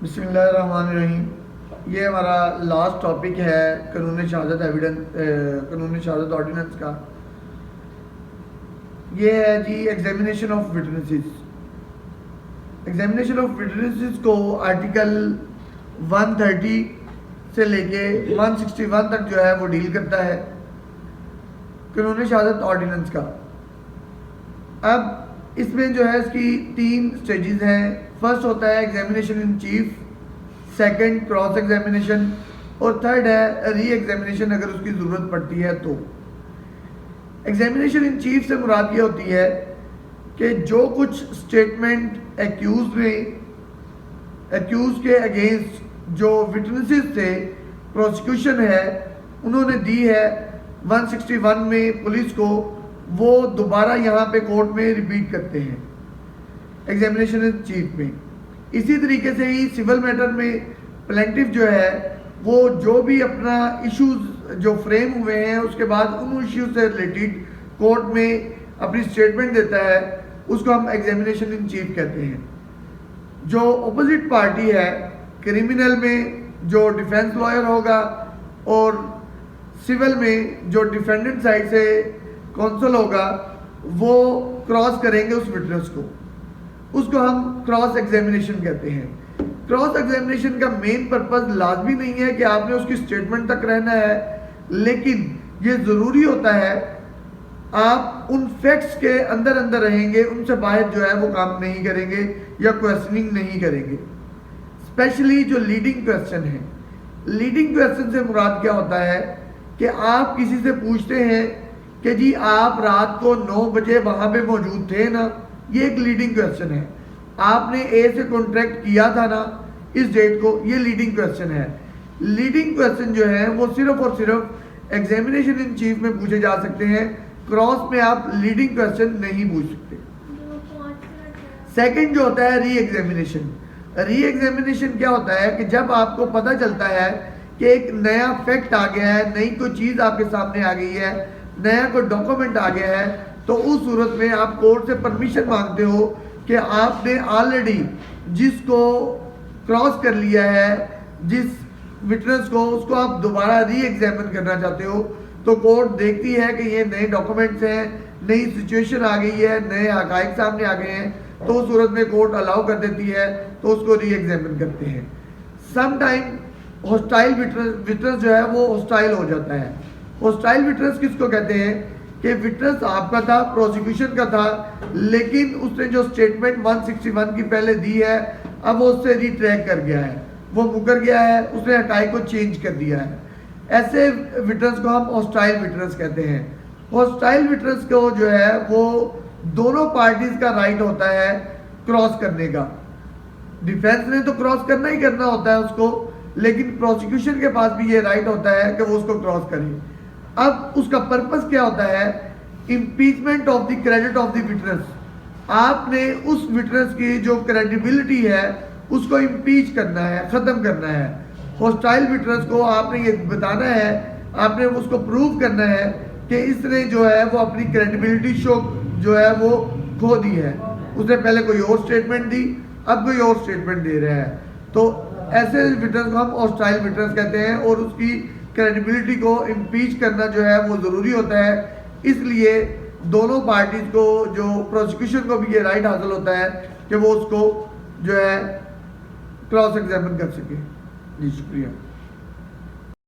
बिस्मिल्लाहिर्रहमानिर्रहीम। ये हमारा लास्ट टॉपिक है कानून शहादत कानून शहादत ऑर्डिनेंस का। ये है जी examination of witnesses. Examination of witnesses को आर्टिकल 130 से लेके 161 तक जो है वो डील करता है कानून शहादत ऑर्डिनेंस का। अब इसमें जो है इसकी 3 स्टेजेस हैं। फर्स्ट होता है examination in chief, second cross examination और थर्ड है री एग्जामिनेशन अगर उसकी ज़रूरत पड़ती है तो। एग्जामिनेशन इन चीफ से मुराद ये होती है कि जो कुछ स्टेटमेंट एक्यूज के अगेंस्ट जो विटनेसेस थे प्रोसिक्यूशन है उन्होंने दी है 161 में पुलिस को, वो दोबारा यहाँ पे कोर्ट में रिपीट करते हैं एग्जामिनेशन इन चीफ में। इसी तरीके से ही सिविल मैटर में प्लेंटिफ जो है वो जो भी अपना इश्यूज जो फ्रेम हुए हैं उसके बाद उन इश्यूज से रिलेटेड कोर्ट में अपनी स्टेटमेंट देता है, उसको हम एग्जामिनेशन इन चीफ कहते हैं। जो अपोजिट पार्टी है क्रिमिनल में जो डिफेंस लॉयर होगा और सिविल में जो डिफेंडेंट साइड से कौंसल होगा वो क्रॉस करेंगे उस विटनेस को, उसको हम क्रॉस एग्जामिनेशन कहते हैं। क्रॉस एग्जामिनेशन का मेन पर्पस लाजमी नहीं है कि आपने उसकी स्टेटमेंट तक रहना है, लेकिन ये ज़रूरी होता है आप उन फैक्ट्स के अंदर अंदर रहेंगे, उनसे बाहर जो है वो काम नहीं करेंगे या क्वेश्चनिंग नहीं करेंगे। स्पेशली जो लीडिंग क्वेश्चन है, लीडिंग क्वेश्चन से मुराद क्या होता है कि आप किसी से पूछते हैं कि जी आप रात को 9 बजे वहाँ पे मौजूद थे ना, ये एक लीडिंग क्वेश्चन है। आपने ए से कॉन्ट्रैक्ट किया था ना इस डेट को, ये लीडिंग क्वेश्चन है। लीडिंग क्वेश्चन जो है वो सिर्फ और सिर्फ एग्जामिनेशन इन चीफ में पूछे जा सकते हैं, क्रॉस में आप लीडिंग क्वेश्चन नहीं पूछ सकते। सेकंड जो होता है री एग्जामिनेशन। री एग्जामिनेशन क्या होता है कि जब आपको पता चलता है कि एक नया फैक्ट आ गया है, नई कोई चीज़ आपके सामने आ गई है, नया कोई डॉक्यूमेंट आ गया है, तो उस सूरत में आप कोर्ट से परमिशन मांगते हो कि आपने ऑलरेडी जिसको क्रॉस कर लिया है, जिस विटनेस को, उसको आप दोबारा री एग्जामिन करना चाहते हो। तो कोर्ट देखती है कि ये नए डॉक्यूमेंट्स हैं, नई सिचुएशन आ गई है, नए हकाइक सामने आ गए हैं, तो उस सूरत में कोर्ट अलाउ कर देती है, तो उसको री एग्जामिन करते हैं। सम टाइम हॉस्टाइल विटनेस जो है वो हॉस्टाइल हो जाता है। हॉस्टाइल विटनेस किसको कहते हैं कि विटनेस आपका था, प्रोसिक्यूशन का था, लेकिन उसने जो स्टेटमेंट 161 की पहले दी है अब वो उससे रिट्रैक कर गया है, वो मुकर गया है, उसने हकाइक को चेंज कर दिया है। ऐसे विटनेस को हम हॉस्टाइल विटनेस कहते हैं। हॉस्टाइल विटनेस को जो है वो दोनों पार्टीज का राइट होता है क्रॉस करने का। डिफेंस ने तो क्रॉस करना ही करना होता है उसको, लेकिन प्रोसिक्यूशन के पास भी ये राइट होता है कि वो उसको क्रॉस करे। अब उसका पर्पस क्या होता है, impeachment of the credit of the witness. आपने उस विटनेस की जो क्रेडिबिलिटी है उसको इम्पीच करना है, ख़त्म करना है। हॉस्टाइल विटनेस को आपने ये बताना है, आपने उसको प्रूव करना है कि इसने जो है वो अपनी क्रेडिबिलिटी शो जो है वो खो दी है। उसने पहले कोई और स्टेटमेंट दी, अब कोई और स्टेटमेंट दे रहा है, तो ऐसे विटनेस को हम हॉस्टाइल विटनेस कहते हैं। और उसकी क्रेडिबिलिटी को इम्पीच करना जो है वो ज़रूरी होता है, इसलिए दोनों पार्टीज़ को, जो प्रोसिक्यूशन को भी ये राइट हासिल होता है कि वो उसको जो है क्रॉस एग्जामिन कर सके। जी शुक्रिया।